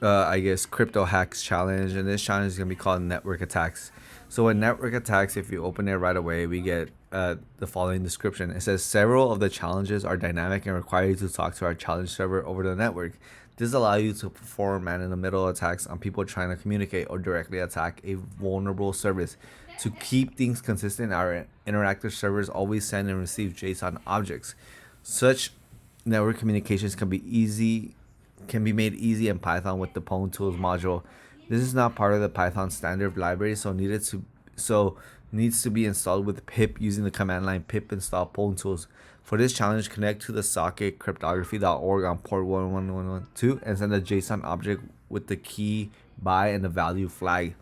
I guess crypto hacks challenge, and this challenge is gonna be called network attacks. So in network attacks, if you open it right away, we get the following description. It says several of the challenges are dynamic and require you to talk to our challenge server over the network. This allows you to perform man-in-the-middle attacks on people trying to communicate or directly attack a vulnerable service. To keep things consistent, our interactive servers always send and receive JSON objects. Such network communications can be made easy in Python with the Pwn tools module. This is not part of the Python standard library, so needs to be installed with pip using the command line pip install Pwn tools. For this challenge, connect to the socket cryptography.org on port 11112 and send a JSON object with the key by and the value flag.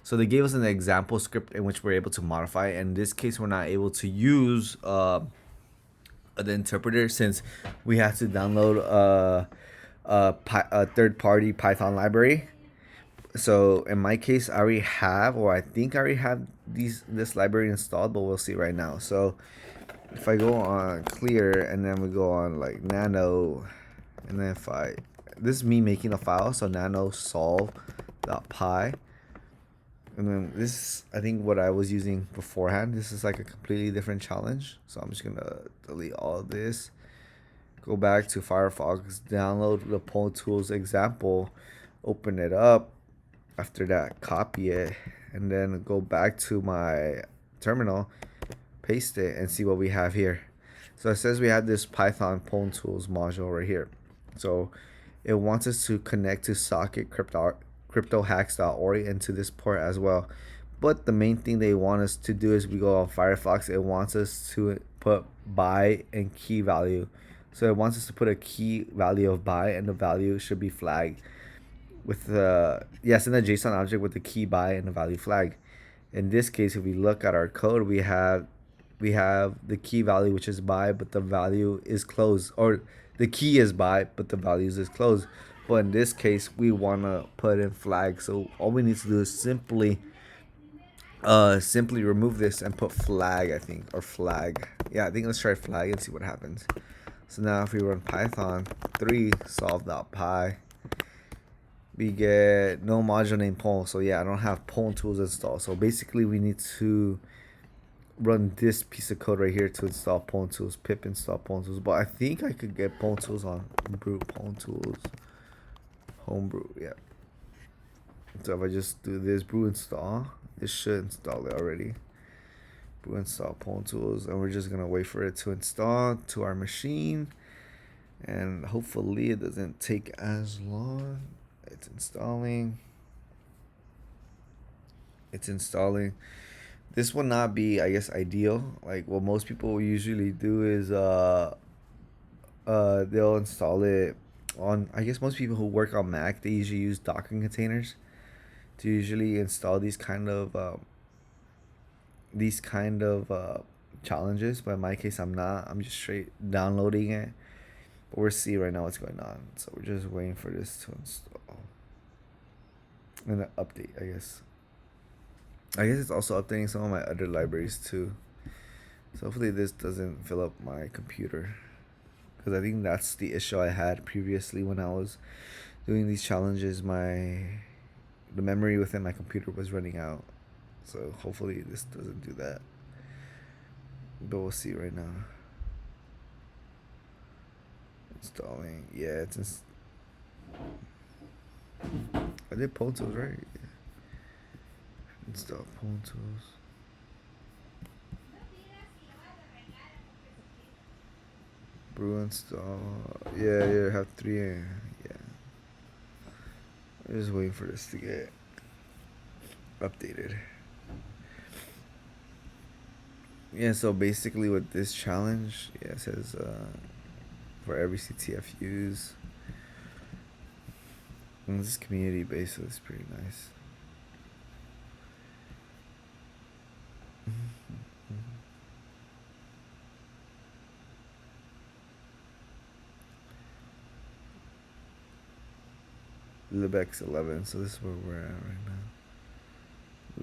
So they gave us an example script in which we're able to modify. In this case, we're not able to use the interpreter since we have to download a third-party Python library. So in my case, I already have, or I think I already have this library installed, but we'll see right now. So if I go on clear and then we go on like nano, and then this is me making a file, so nano solve.py. And then this, I think what I was using beforehand, this is like a completely different challenge. So I'm just gonna delete all of this. Go back to Firefox, download the Pwn Tools example, open it up. After that, copy it, and then go back to my terminal, paste it, and see what we have here. So it says we have this Python Pwn Tools module right here. So it wants us to connect to socket CryptoHacks.org and to this port as well. But the main thing they want us to do is we go on Firefox. It wants us to put by and key value. So it wants us to put a key value of by, and the value should be flagged with the in the JSON object with the key by and the value flag. In this case, if we look at our code, we have the key value, which is by, but the value is closed, or the key is by but the values is closed. But in this case, we want to put in flag, so all we need to do is simply remove this and put flag, I think, or flag. Yeah, I think let's try flag and see what happens. So now if we run python 3 solve.py, we get no module named Pwn. So yeah, I don't have Pwn tools installed. So basically we need to run this piece of code right here to install Pwn tools, pip install Pwn tools. But I think I could get Pwn tools on brew Pwn tools homebrew. Yeah. So if I just do this brew install, it should install it already. Brew install Pwn tools, and we're just gonna wait for it to install to our machine, and hopefully it doesn't take as long. It's installing. This will not be, I guess, ideal. Like what most people usually do is they'll install it on, I guess most people who work on Mac, they usually use Docker containers to usually install these kind of challenges. But in my case, I'm not. I'm just straight downloading it. But we'll see right now what's going on. So we're just waiting for this to install and the update, I guess. It's also updating some of my other libraries too. So hopefully this doesn't fill up my computer, because I think that's the issue I had previously when I was doing these challenges. The memory within my computer was running out. So hopefully this doesn't do that. But we'll see right now. Installing. Yeah, I did Pwn Tools, right? Install Pwn Tools. Brew install. Yeah, have 3. Yeah. I'm just waiting for this to get updated. Yeah, so basically with this challenge, it says for every CTF use. And this is community based, so it's pretty nice. libx 11, so this is where we're at right now.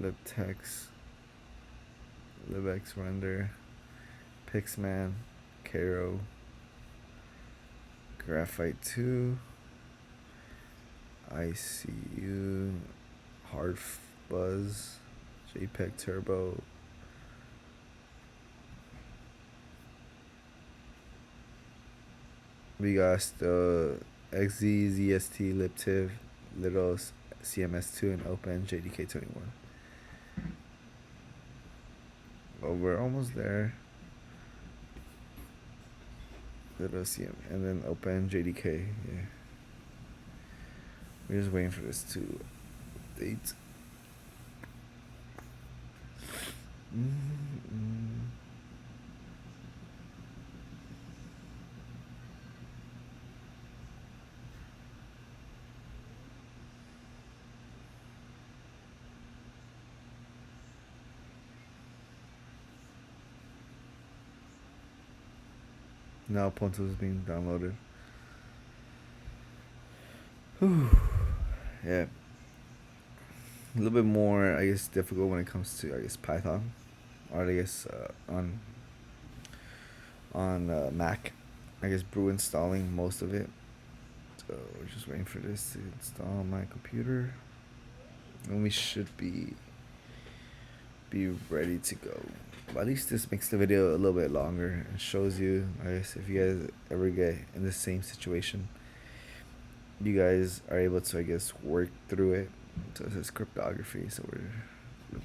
libtex, libx render, pixman, caro, graphite 2, ICU, hard buzz, JPEG turbo. We got the XZ, ZST, LibTIV, Little CMS2, and Open JDK21. Oh, we're almost there. Little CM, and then Open JDK. Yeah. We're just waiting for this to update. Now Ponto is being downloaded. Whew. Yeah. A little bit more, I guess, difficult when it comes to, I guess, Python, or I guess on Mac. I guess Brew installing most of it. So we're just waiting for this to install on my computer, and we should be ready to go. But at least this makes the video a little bit longer and shows you, I guess, if you guys ever get in the same situation, you guys are able to, I guess, work through it. So it says cryptography, so we're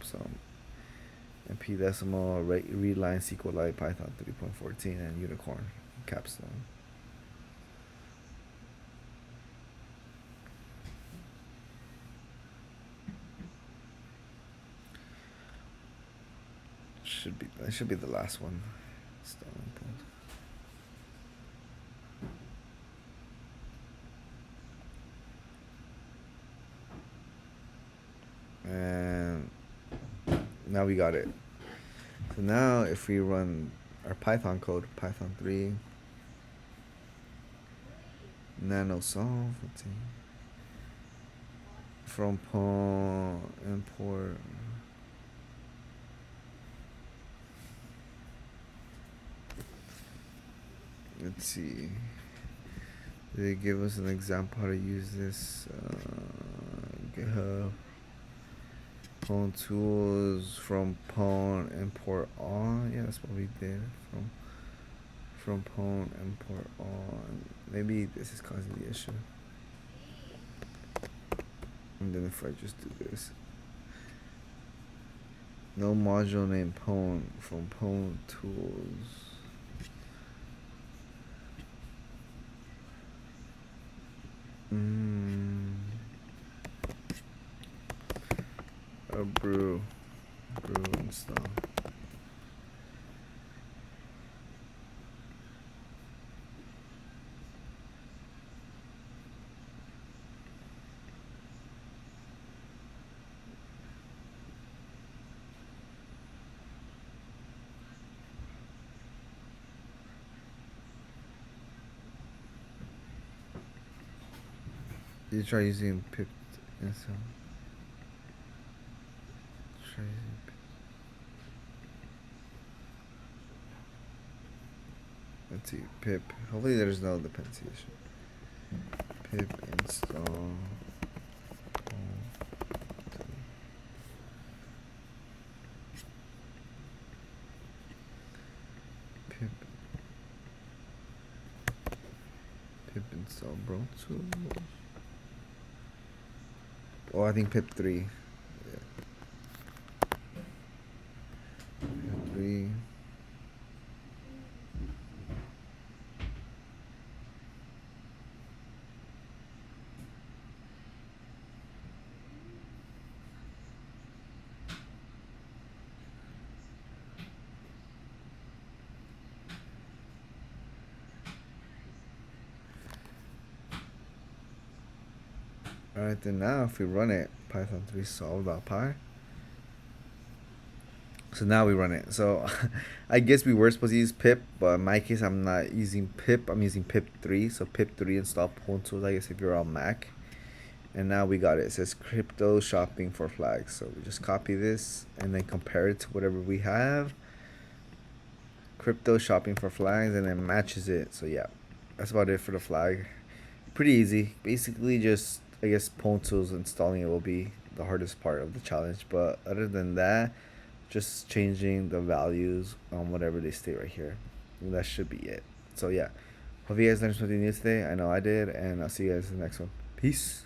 some MP decimal, read line, SQLite, Python 3.14, and Unicorn capstone. That should be the last one. And now we got it. So now if we run our Python code, Python 3 nano solve, let's see, from pawn import, let's see, they give us an example how to use this. GitHub pawn tools from pawn import on. Yeah, that's what we did. From pawn import on. Maybe this is causing the issue. And then if I just do this, no module named pawn from pawn tools. Brew install. You try using pip install. Let's see, pip. Hopefully there's no dependency issue. Pip install. Pip install bro tools. Oh, I think pip 3. Yeah. Pip 3. Alright, then now if we run it, Python 3 solve.py. So now we run it. So I guess we were supposed to use pip, but in my case I'm not using pip. I'm using pip 3. So pip 3 install pawn tools, I guess, if you're on Mac. And now we got it. It says crypto shopping for flags. So we just copy this and then compare it to whatever we have. Crypto shopping for flags, and then matches it. So yeah, that's about it for the flag. Pretty easy. Basically just I guess Pawn Tools installing it will be the hardest part of the challenge. But other than that, just changing the values on whatever they state right here. And that should be it. So yeah, hope you guys learned something new today. I know I did, and I'll see you guys in the next one. Peace.